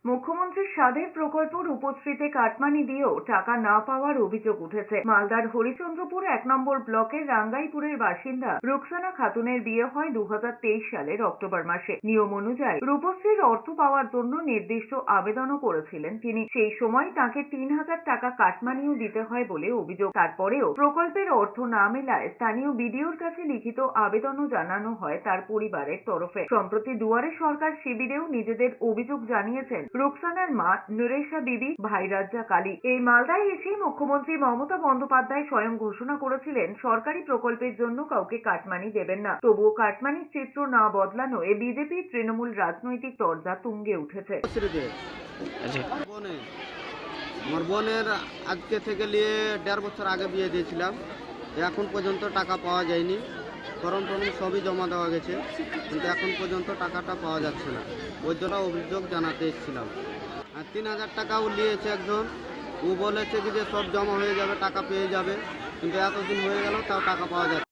মুখ্যমন্ত্রীর স্বাদের প্রকল্প রূপশ্রীতে কাটমানি দিয়েও টাকা না পাওয়ার অভিযোগ উঠেছে। মালদার হরিচন্দ্রপুর ১ নম্বর ব্লকের রাঙ্গাইপুরের বাসিন্দা রুকসানা খাতুনের বিয়ে হয় ২০২৩ সালের অক্টোবর মাসে। নিয়ম অনুযায়ী রূপশ্রীর অর্থ পাওয়ার জন্য নির্দিষ্ট আবেদনও করেছিলেন তিনি। সেই সময় তাকে ৩,০০০ টাকা কাটমানিও দিতে হয় বলে অভিযোগ। তারপরেও প্রকল্পের অর্থ না মেলায় স্থানীয় বিডিওর কাছে লিখিত আবেদনও জানানো হয় তার পরিবারের তরফে। সম্প্রতি দুয়ারে সরকার শিবিরেও নিজেদের অভিযোগ জানিয়েছেন রুকসানার মা নুরেশা বিবি ভাই রাজ্জাক আলী। এই মালদায় এসে মুখ্যমন্ত্রী মমতা বন্দ্যোপাধ্যায় স্বয়ং ঘোষণা করেছিলেন সরকারি প্রকল্পের জন্য কাউকে কাটমানি দেবেন না। তবুও কাটমানির চিত্র না বদলানোয় বিজেপি তৃণমূল রাজনৈতিক তরজা তুঙ্গে উঠেছে। আমার বোনের আজকে থেকে নিয়ে 1.5 বছর আগে বিয়ে দিয়েছিলাম, এখন পর্যন্ত টাকা পাওয়া যায়নি। ফর্ম সবই জমা দেওয়া গেছে, কিন্তু এখন পর্যন্ত টাকাটা পাওয়া যাচ্ছে না। ওই জন্য অভিযোগ জানাতে এসেছিলাম। আর 3,000 টাকাও নিয়েছে একজন, ও বলেছে কি যে সব জমা হয়ে যাবে, টাকা পেয়ে যাবে, কিন্তু এতদিন হয়ে গেল তাও টাকা পাওয়া যাচ্ছে না।